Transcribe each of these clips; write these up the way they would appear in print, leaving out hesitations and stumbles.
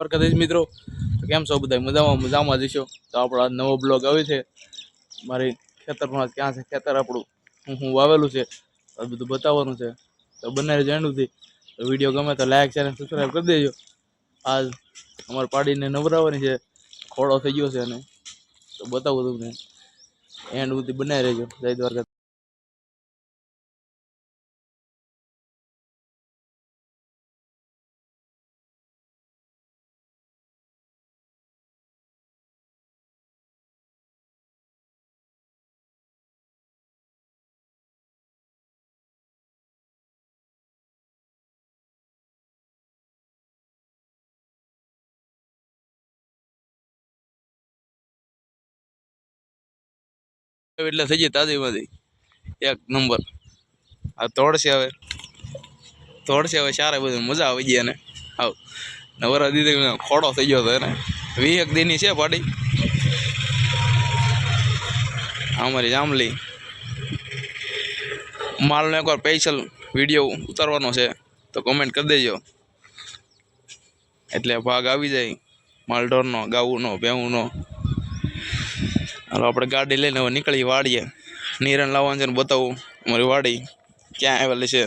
કદાચ મિત્રો તો કેમ છો બધા મજામાં જઈશો તો આપણો નવો બ્લોગ આવે છે મારી ખેતરમાં ક્યાં છે ખેતર આપણું હું વાવેલું છે આ બધું બતાવવાનું છે તો બનાવી જાણ્યું તો વિડીયો ગમે તો લાઈક શેર અને સબસ્ક્રાઈબ કરી દેજો આજ અમારે પાડીને નવરાવવાની છે ખોડો થઈ ગયો છે અને તો બતાવું તમને એન્ડ સુધી બનાવી રહેજો જય દ્વારકા એટલે થઈ જાય તાજીમાંથી એક નંબર આ તોડશે હવે સારા બધું મજા આવી ગઈ અને આવ નવરા દીધી ખોડો થઈ ગયો હતો એને 20 દીની છે પાડી અમારી જામલી માલનો એકવાર સ્પેશિયલ વિડીયો ઉતારવાનો છે તો કમેન્ટ કરી દેજો એટલે ભાગ આવી જાય માલઢોરનો ગાવુંનો ભેહુંનો હાલો આપણે ગાડી લઈને હવે નીકળી વાડીએ નિરણ લાવવાનું છે ને બતાવું અમારી વાડી ક્યાં આવેલી છે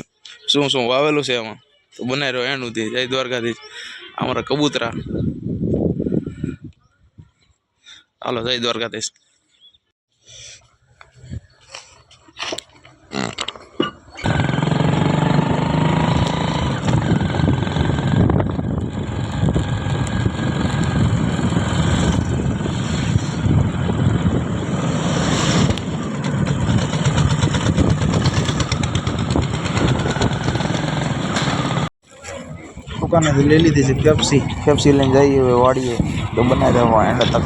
શું શું વાવેલું છે એમાં તો બનાવી રહ્યો એનું થી જય દ્વારકાધીશ અમારા કબૂતરા હાલો જય દ્વારકાધીશ दुकान ले ली थी पेप्सी लेने जाइए वाड़िए तो बना रहे एंड तक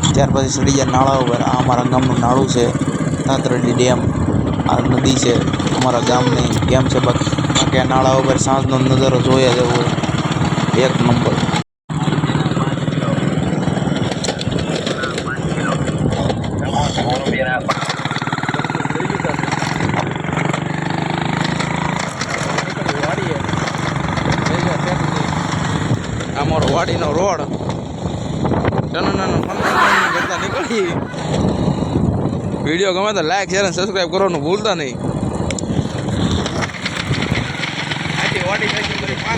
त्यार पछी सड़ी जाए नाड़ा पर आ अमरा गामनु नाळू है तातरडी डेम आ नदी है अमरा गामनी गेम है बाकी नाड़ा पर सांजनो नजारो जोया जेवो एक नंबर અમારો વાડીનો રોડ કરતા નીકળી વિડીયો ગમે તો લાઈક શેર અને સબસ્ક્રાઈબ કરવાનું ભૂલતા નહીં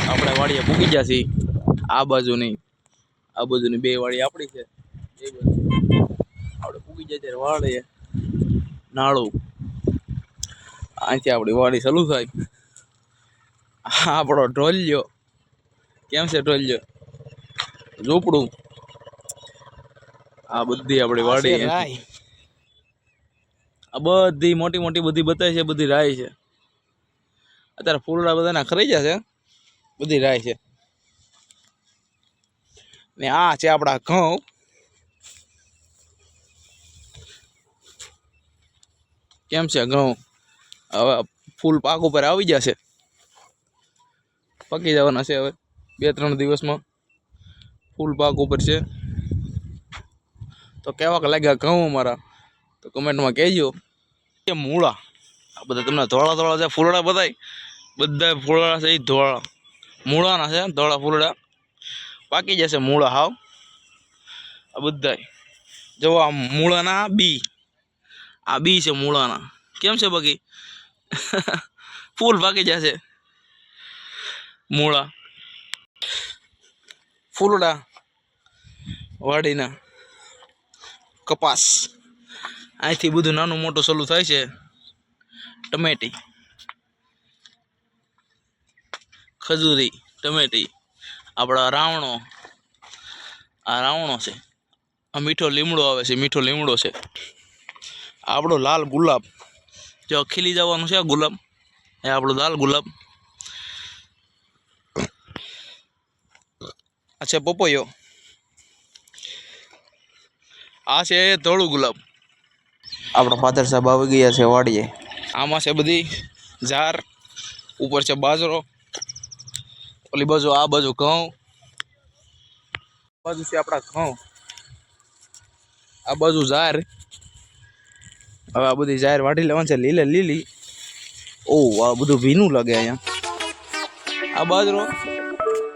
આપણે વાડીએ પૂગી ગયા છીએ આ બાજુની બે વાડી આપણી છે એ બાજુ આપણે પૂગી જાય ત્યારે વાડીએ નાળું અહીંથી આપણી વાડી ચાલુ થાય આપણો ઢોલિયો કેમ છે ઢોલિયો ઝૂંપડું આ બધી આપણી વાડી આ બધી મોટી મોટી બધી બતાવી છે બધી રાય છે અત્યારે ફૂલડા બધાના ખરી જશે બધી રાય છે ને આ છે આપણા ઘઉં કેમ છે ઘઉં હવે ફૂલ પાક ઉપર આવી જશે પકી જવાના છે હવે 2-3 દિવસમાં ફૂલ પાક ઉપર છે તો કેવાક લાગ્યા ઘઉં અમારા તો કમેન્ટમાં કહેજો કે મૂળા આ બધા તમને ધોળા ધોળા છે ફૂલડા બધા ફૂલડા છે એ ધોળા મૂળાના છે ધોળા ફૂલડા પાકી જશે મૂળા હાવ આ બધા જો આ મૂળાના આ બી છે મૂળાના કેમ છે બાકી ફૂલ પાકી જશે મૂળા ફૂલડા વાડીના કપાસ અહીંથી બધું નાનું મોટું ચાલુ થાય છે ટમેટી ખજૂરી ટમેટી આપણા રાવણો આ રાવણો છે આ મીઠો લીમડો આવે છે મીઠો લીમડો છે આપણો લાલ ગુલાબ જો ખીલી જવાનું છે ગુલાબ એ આપણો લાલ ગુલાબ આ છે પપૈયો આ છે ધોળું ગુલાબ આપણા ફાધર સાહેબ આવી ગયા છે વાડીએ આમાં છે બધી ઝાર ઉપર છે બાજરો ઓલી બાજુ આ બાજુ ઘઉં બાજુ છે આપણા ઘઉં આ બાજુ ઝાર હવે આ બધી ઝાર વાટી લેવાની છે લીલી ઓ આ બધું ભીનું લાગે અહીંયા આ બાજરો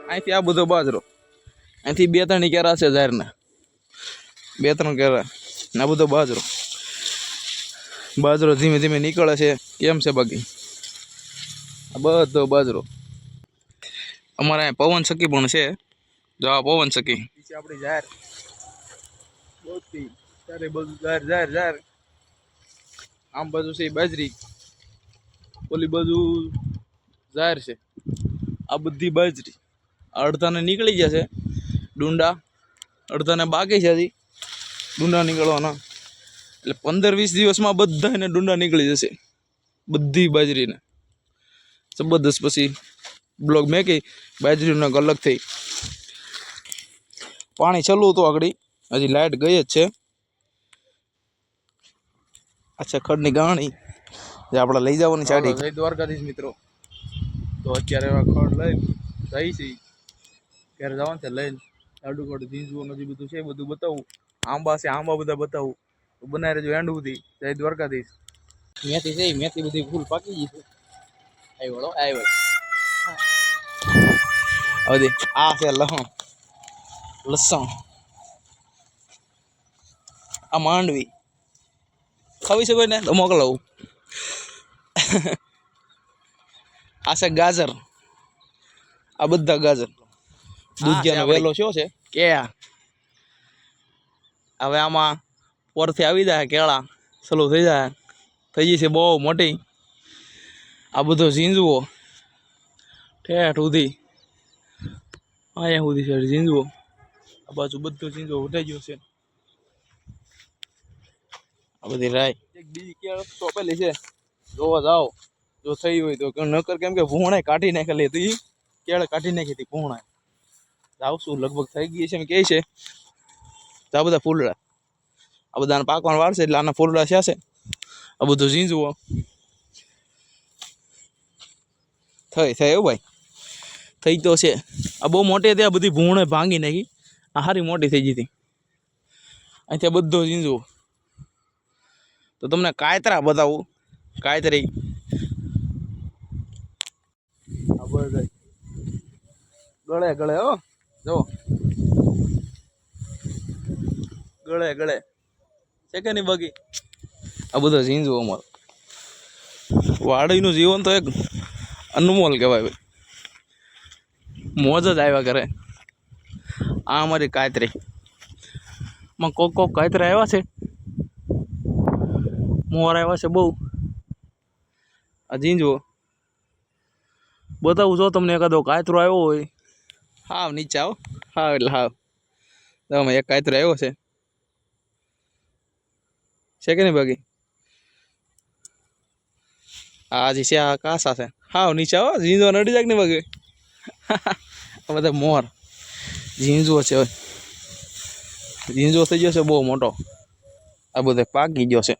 અહીંથી આ બધો બાજરો અહીંથી 2-3 કેરા છે ઝારના 2-3 કેરા ને આ બધો બાજરો ધીમે ધીમે નીકળે છે કેમ છે બાકી આ બધો બાજરો અમારે અહીં પવન સખી પણ છે જો આ પવન સખી નીચે આપણી ઝાર બોતી ચારે બાજુ ઝાર આમ બાજુ છે બાજરી ઓલી બાજુ ઝાર છે આ બધી બાજરી અડધાને નીકળી ગયા છે ડુંડા અડધાને બાકી છે હજી ડુંડા નીકળવાના એટલે 15-20 દિવસમાં બધાને ડુંડા નીકળી જશે બધી બાજરીને જબરદસ્ત પછી બ્લોગ મેકી બાજરીનો અલગ થઈ પાણી ચાલુ હતું આગળ હજી લાઇટ ગઈ જ છે અચ્છા ખડની ગાણી જે આપણે લઈ જવાની ચાડી જય દ્વારકાધીશ મિત્રો તો અત્યારે એવા ખડ લઈ જઈ છે ક્યારે જવાનું છે લઈને લાડુ ખડ ઝીંઝવું નથી બધું છે બધું બતાવું આંબા છે આંબા બધા બતાવું તો બનાવી રહેજો એન્ડ સુધી જય દ્વારકાધીશ મેથી છે મેથી બધી ફૂલ પાકી ગઈ છે આવ્યો હવે આ છે લસણ આ માંડવી ખાવી શકો ને તો મોકલાવું આ છે ગાજર આ બધા ગાજર દૂધિયાનો વેલો શું છે કે હવે આમાં પરથી આવી જાય કેળા સલો થઈ જાય થઈ જશે બહુ મોટી આ બધો ઝીંઝવો ઠેઠ સુધી અહીંયા સુધી છે ઝીંઝવો આ બાજુ બધો ઝીંઝવો ઉઠાઈ ગયો છે આ બધી રાય એક બીજી કેળ સોંપેલી છે જોવા જાઓ જો થઈ હોય તો નકર કેમ કે ભૂણાય કાઢી નાખેલી હતી કેળ કાઢી નાખી હતી ભૂણાય આવશું લગભગ થઈ ગઈ છે એમ કહે છે આ બધા ફૂલડા આ બધાને પાકવાનું વાર છે એટલે આના ફૂલડા છે આ બધું ઝીંઝવો થઈ એવું ભાઈ થઈ તો છે આ બહુ મોટી હતી આ બધી ભૂણે ભાંગી નાખી આ સારી મોટી થઈ ગઈ હતી અહીંથી બધો ઝીંઝવો તો તમને કાયતરા બતાવું કાયતરી ગળે હો જો ગળે છે કે નહીં બાકી આ બધો ઝીંઝવો અમારો વાડીનું જીવન તો એક અનમોલ કહેવાય ભાઈ મોજ જ આવ્યા કરે આ અમારી કાયતરી માં કોક કાયતરા આવ્યા છે મોર આવ્યા છે બહુ આ ઝીંઝવો બતાવું જો તમને એકાદો કાયતરો આવ્યો હોય હાવ નીચે આવો હાવ એટલે હાવ તમે એક કાયતરો આવ્યો છે કે નહીં બાકી આ હજી છે આ કાસા છે હાવ નીચે આવો ઝીંઝવો નડી જાય ને બાકી આ બધા મોર ઝીંઝવો છે ઝીંઝવો થઈ ગયો છે બહુ મોટો આ બધો પાકી ગયો છે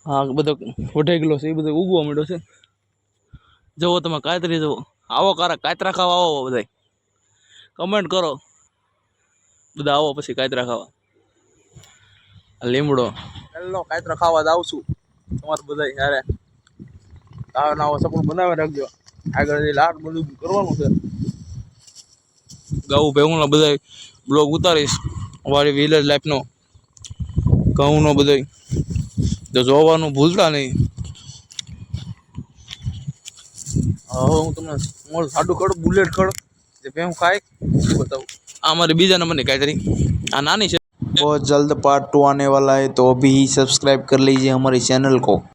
હા બધો વઢાઈ ગયેલો છે એ બધો ઉગવા માંડ્યો છે જુઓ તમે કાયતરી જુઓ આવો કાયતરા ખાવા આવો બધા કમેન્ટ કરો બધા આવો પછી કાયતરા ખાવા લીમડો પેલો કાયતરા ખાવા જ આવશું તમારે બધા યારે આવો સપોર્ટ બનાવી રાખજો આગળ લાટ બધું કરવાનું છે ઘઉં ભેગુંના બધા બ્લોગ ઉતારીશ અમારી વિલેજ લાઈફનો ઘઉંનો બધો તો જોવાનું ભૂલતા નહીં હવે હું તમને મોડ સાડું કરું બુલેટ કરું જે ભેં ખાય બતાવું આ અમારી બીજા નંબરની કાયતરી આ નાની છે बहुत जल्द पार्ट 2 आने वाला है तो अभी ही सब्सक्राइब कर लीजिए हमारी चैनल को।